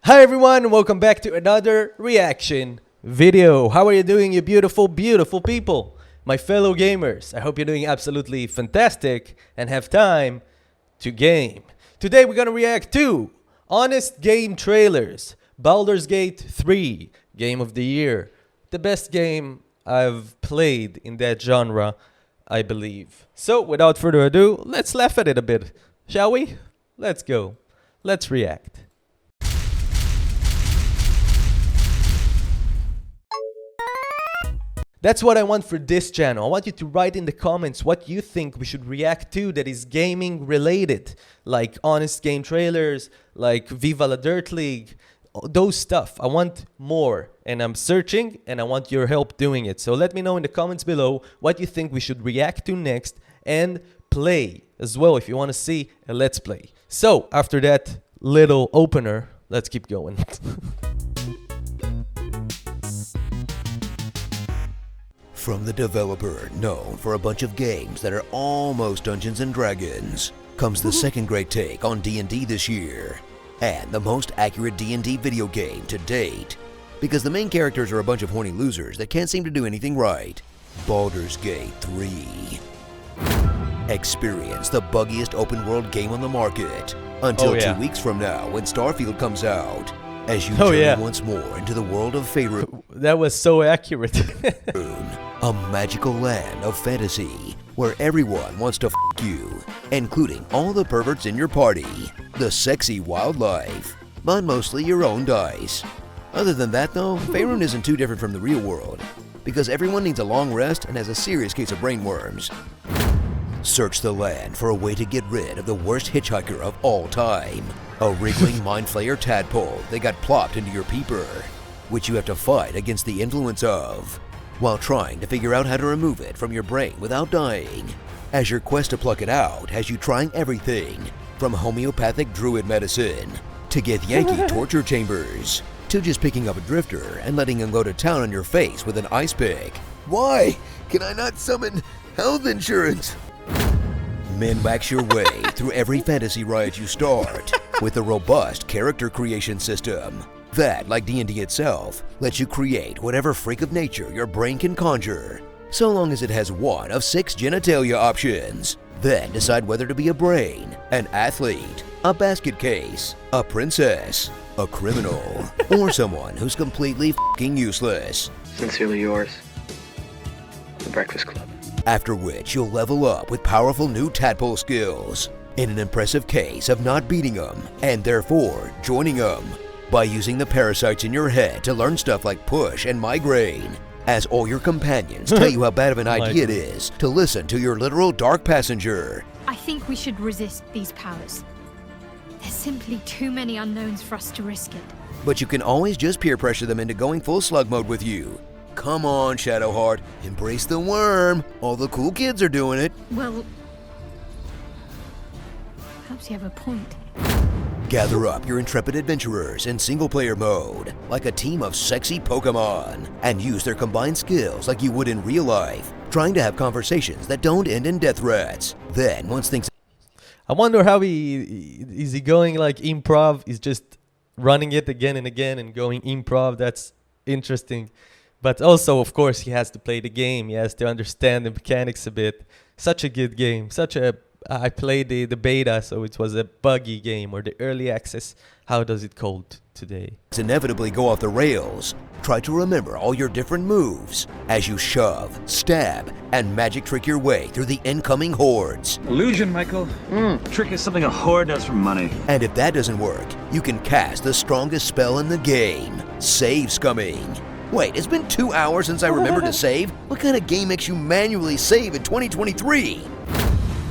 Hi everyone, welcome back to another reaction video. How are you doing, you beautiful, beautiful people? My fellow gamers, I hope you're doing absolutely fantastic and have time to game. Today we're gonna react to honest game trailers. Baldur's Gate 3, Game of the Year. The best game I've played in that genre, I believe. So without further ado, let's laugh at it a bit, shall we? Let's go. Let's react. That's what I want for this channel. I want you to write in the comments what you think we should react to that is gaming related. Like honest game trailers, like Viva la Dirt League, those stuff. I want more and I'm searching and I want your help doing it. So let me know in the comments below what you think we should react to next and play as well if you want to see a let's play. So after that little opener, let's keep going. From the developer known for a bunch of games that are almost Dungeons & Dragons, comes the second great take on D&D this year, and the most accurate D&D video game to date, because the main characters are a bunch of horny losers that can't seem to do anything right. Baldur's Gate 3. Experience the buggiest open world game on the market, until 2 weeks from now when Starfield comes out, as you journey once more into the world of Faerun. That was so accurate. A magical land of fantasy where everyone wants to f you, including all the perverts in your party, the sexy wildlife, but mostly your own dice. Other than that though, Faerun isn't too different from the real world, because everyone needs a long rest and has a serious case of brainworms. Search the land for a way to get rid of the worst hitchhiker of all time, a wriggling mind flayer tadpole that got plopped into your peeper, which you have to fight against the influence of, while trying to figure out how to remove it from your brain without dying, as your quest to pluck it out has you trying everything from homeopathic druid medicine to Githyanki torture chambers to just picking up a drifter and letting him go to town on your face with an ice pick. Why can I not summon health insurance? Min-max your way through every fantasy ride you start with a robust character creation system that, like D&D itself, lets you create whatever freak of nature your brain can conjure, so long as it has one of 6 genitalia options. Then decide whether to be a brain, an athlete, a basket case, a princess, a criminal, or someone who's completely f***ing useless. Sincerely yours, The Breakfast Club. After which you'll level up with powerful new tadpole skills, in an impressive case of not beating them, and therefore joining them, by using the parasites in your head to learn stuff like push and migraine, as all your companions tell you how bad of an idea it is to listen to your literal dark passenger. I think we should resist these powers. There's simply too many unknowns for us to risk it. But you can always just peer pressure them into going full slug mode with you. Come on, Shadowheart, embrace the worm. All the cool kids are doing it. Well, perhaps you have a point. Gather up your intrepid adventurers in single-player mode, like a team of sexy Pokemon, and use their combined skills like you would in real life, trying to have conversations that don't end in death threats. Then, once things... I wonder how is he going like improv? He's just running it again and again and going improv. That's interesting. But also, of course, he has to play the game. He has to understand the mechanics a bit. Such a good game. I played the beta, so it was a buggy game, or the early access. How does it called today? Inevitably go off the rails. Try to remember all your different moves as you shove, stab, and magic trick your way through the incoming hordes. Illusion, Michael. Trick is something a horde does for money. And if that doesn't work, you can cast the strongest spell in the game, Save Scumming. Wait, it's been 2 hours since I remembered to save? What kind of game makes you manually save in 2023?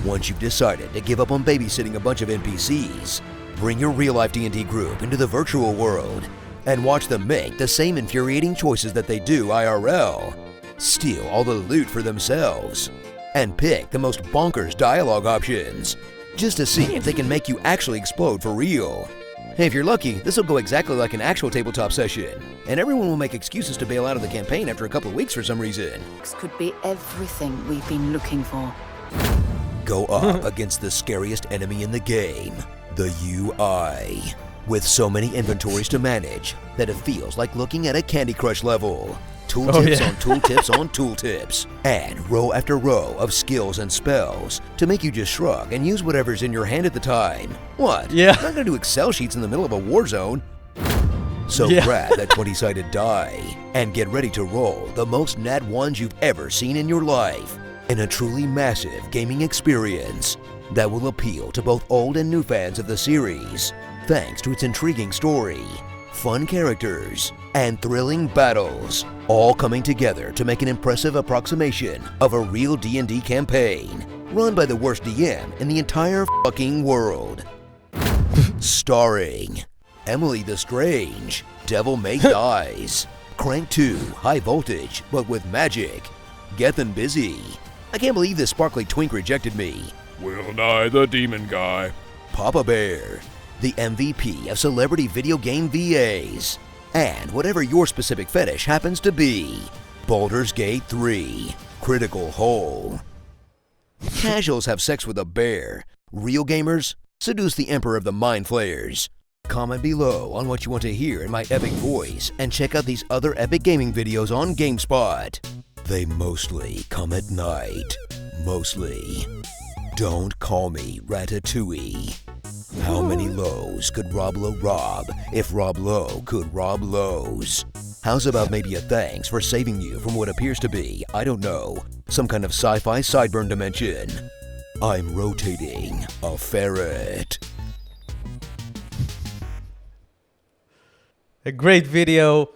Once you've decided to give up on babysitting a bunch of NPCs, bring your real-life D&D group into the virtual world and watch them make the same infuriating choices that they do IRL. Steal all the loot for themselves and pick the most bonkers dialogue options just to see if they can make you actually explode for real. Hey, if you're lucky, this will go exactly like an actual tabletop session, and everyone will make excuses to bail out of the campaign after a couple of weeks for some reason. This could be everything we've been looking for. Go up against the scariest enemy in the game, the UI. with so many inventories to manage that it feels like looking at a Candy Crush level. Tooltips Oh, yeah. on tooltips on tooltips, and row after row of skills and spells to make you just shrug and use whatever's in your hand at the time. What? Yeah. I'm not gonna do Excel sheets in the middle of a war zone. So Yeah. grab that 20-sided die and get ready to roll the most nat ones you've ever seen in your life in a truly massive gaming experience that will appeal to both old and new fans of the series, thanks to its intriguing story, fun characters, and thrilling battles, all coming together to make an impressive approximation of a real D&D campaign run by the worst DM in the entire fucking world. Starring Emily the Strange, Devil May Dies, Crank 2, High Voltage, but with magic, Gethin' Busy, I can't believe this sparkly twink rejected me, Will Nye the Demon Guy. Papa Bear, the MVP of celebrity video game VAs, and whatever your specific fetish happens to be, Baldur's Gate 3, Critical Hole. Casuals have sex with a bear. Real gamers seduce the Emperor of the Mind Flayers. Comment below on what you want to hear in my epic voice, and check out these other epic gaming videos on GameSpot. They mostly come at night. Mostly. Don't call me Ratatouille. How many lows could Rob Lowe rob if Rob Lowe could rob lows? How's about maybe a thanks for saving you from what appears to be, I don't know, some kind of sci-fi sideburn dimension? I'm rotating a ferret. A great video.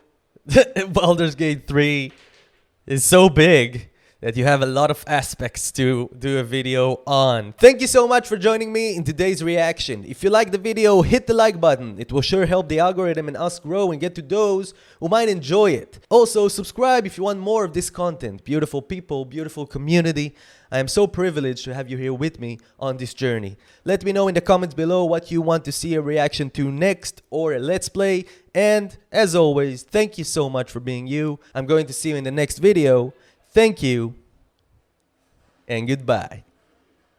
Baldur's Gate 3 is so big that you have a lot of aspects to do a video on. Thank you so much for joining me in today's reaction. If you like the video, hit the like button. It will sure help the algorithm and us grow and get to those who might enjoy it. Also, subscribe if you want more of this content. Beautiful people, beautiful community. I am so privileged to have you here with me on this journey. Let me know in the comments below what you want to see a reaction to next or a let's play. And as always, thank you so much for being you. I'm going to see you in the next video. Thank you, and goodbye.